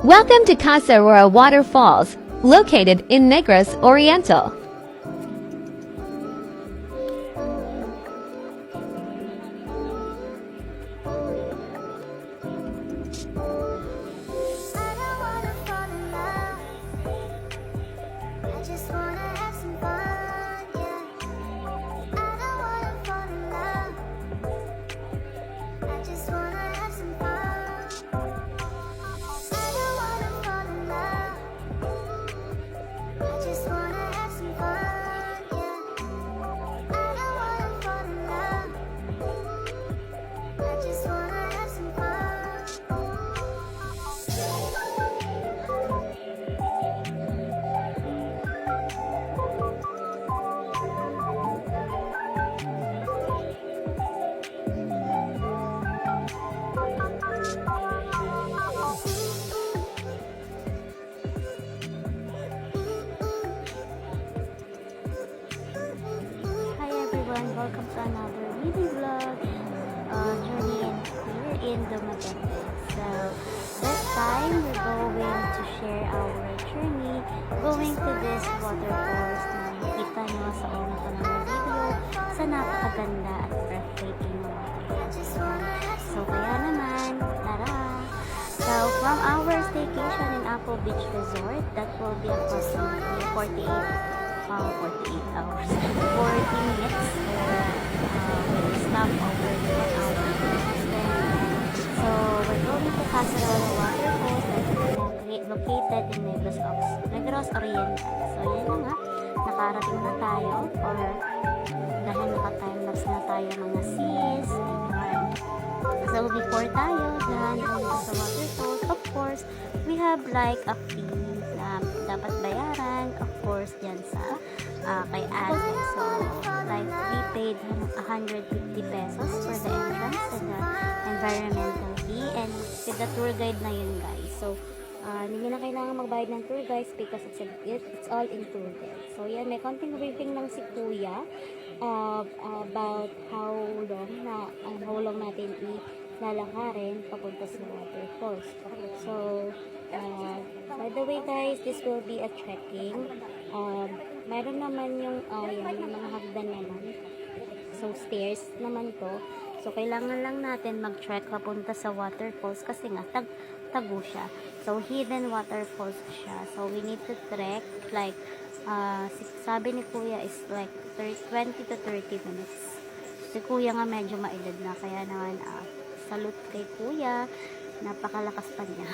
Welcome to Casa Aurora Waterfalls, located in Negros Oriental. Welcome to another mini vlog journey here in Dumaguete. So this time we're going to share our journey going to this waterfalls na nakita nyo sa una ko ng video sa napakaganda at breathtaking na waterfalls. So kaya naman, tara! So from our staycation in Apple Beach Resort, that will be approximately 48 hours, 40 minutes. We'll stop over 1 hour. So we're going to Casa Aurora Waterfalls that is located in Negros Oriental. So yan na nga, nakarating na tayo or dahil naka-timelapse na tayo mga sis. So before tayo dyan sa waterfalls, of course, we have like a fee na dapat bayaran, of course, dyan sa kay ate. So, like, we paid 150 pesos for the entrance and the environmental fee and with the tour guide na yun, guys. So, hindi na kailangan magbayad ng tour guides because it's all included. So, yan, may konting briefing lang si Kuya about how long natin lalakarin papunta sa waterfalls. So, by the way guys, this will be a trekking. Meron naman yung mga hagdan naman. So, stairs naman to. So, kailangan lang natin mag-trek papunta sa waterfalls kasi nga, tago siya. So, hidden waterfalls siya. So, we need to trek like, sabi ni Kuya is like 20 to 30 minutes. Si Kuya nga medyo maedad na, kaya naman, salute kay Kuya. Napakalakas pa niya.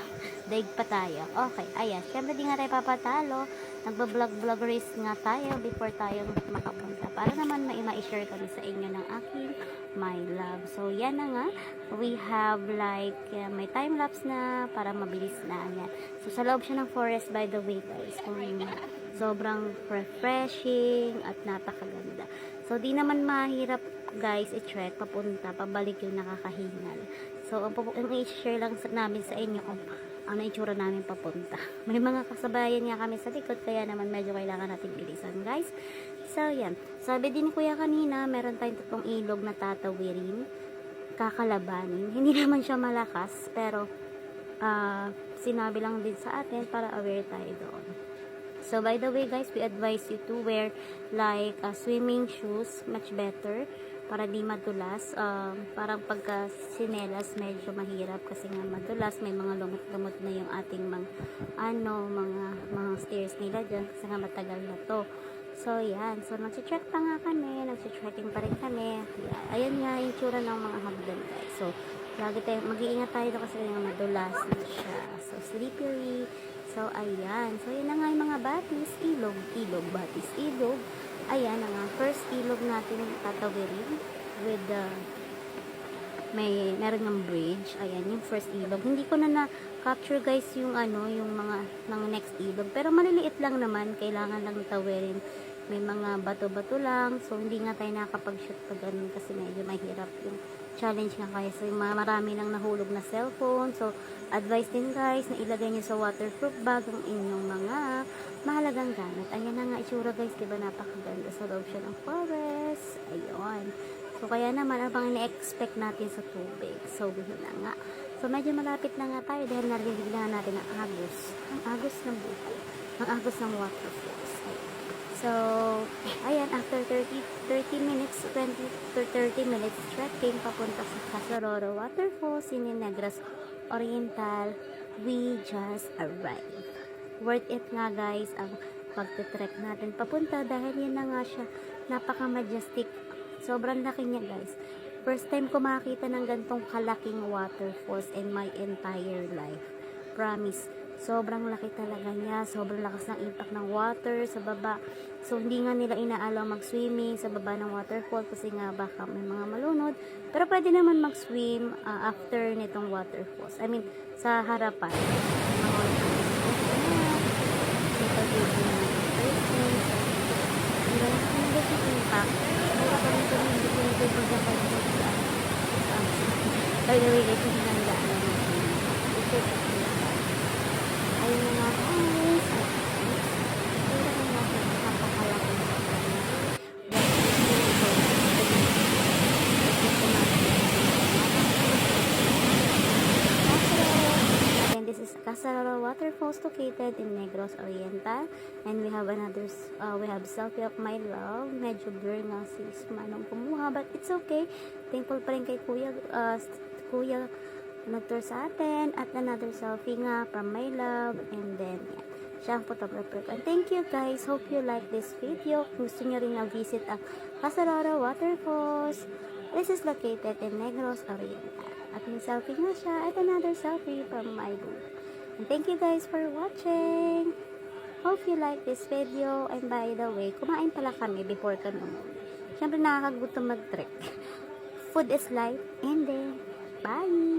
Daig pa tayo. Okay, ayan. Siyempre di nga tayo papatalo. Nagba-vlog race nga tayo before tayo makapunta. Para naman ma-share kami sa inyo ng aking my love. So, yan na nga. We have like, may time-lapse na para mabilis na. Ayan. So, sa loob siya ng forest by the way guys. Sobrang refreshing at napakaganda. So, di naman mahirap guys i-trek papunta, pabalik yung nakakahingal. So, ang i-share lang namin sa inyo kung ang naitsura namin papunta. May mga kasabayan nga kami sa likod, kaya naman medyo kailangan natin bilisan guys. So, yan. Sabi din kuya kanina, meron tayong tatlong ilog na tatawirin, kakalabanin. Hindi naman siya malakas, pero sinabi lang din sa atin para aware tayo doon. So, by the way guys, we advise you to wear like swimming shoes, much better, para di madulas. Parang pagka sinelas, medyo mahirap kasi nga madulas, may mga lumot-lumot na yung ating mga stairs nila dyan kasi nga matagal na to. So, yan. So, nag-check pa nga kami, nag-checking pa rin kami. Yeah. Ayan nga yung tsura ng mga hagdan guys. So, lagi tayo, mag-iingat tayo kasi nga madulas na siya. So, slippery. So, ayan. So, yun na nga yung mga batis, batis, ilog. Ayan na nga. First ilog natin tatawirin with meron ng bridge. Ayan, yung first ilog. Hindi ko na-capture guys yung yung mga ng next ilog. Pero maliliit lang naman. Kailangan lang tawirin. May mga bato-bato lang. So, hindi nga tayo nakapag-shoot pa ganun kasi medyo mahirap yung challenge nga kaya. So, marami nang nahulog na cellphone. So, advice din guys na ilagay nyo sa waterproof bag ang inyong mga mahalagang gamit. Ayan na nga itsura guys. Diba napakaganda sa loob siya ng forest. Ayun. So, kaya naman, ang pang ini-expect natin sa tubig. So, yun na nga. So, medyo malapit na nga tayo dahil narinig na natin ang agos. Ang agos ng buhay. Ang agos ng waterfalls. So, ayan, after 30 minutes, 20 to 30 minutes trekking papunta sa Casaroro Waterfalls in Negros Oriental, we just arrived. Worth it nga guys ang pagtitrek natin papunta dahil yan na nga siya, napaka-majestic. Sobrang laki niya guys. First time ko makakita ng gantong kalaking waterfalls in my entire life. Promise. Sobrang laki talaga niya. Sobrang lakas ng impact ng water sa baba. So, hindi nga nila inaalaw mag-swimming sa baba ng waterfall kasi nga baka may mga malunod. Pero pwede naman mag-swim after nitong waterfalls. I mean, sa harapan. By the way, guys, hindi na nila alam ayun na nga guys. Pero kung natin napakalaki na again, this is Casaroro Waterfalls located in Negros Oriental, and we have another we have selfie of my love. Medyo blur nga si Manong kumuha, but it's okay. Thankful pa rin kay kuya nag-tour sa atin, at another selfie nga from my love, and then yeah, siya ang photographer. And thank you guys, hope you like this video. Kung gusto nyo rin na-visit ang Casaroro Waterfalls, this is located in Negros Oriental, at may selfie nga siya, at another selfie from my booth. And thank you guys for watching. Hope you like this video. And by the way, kumain pala kami before kami umuwi. Siyempre nakakagutom mag-trek. Food is life, and then bye!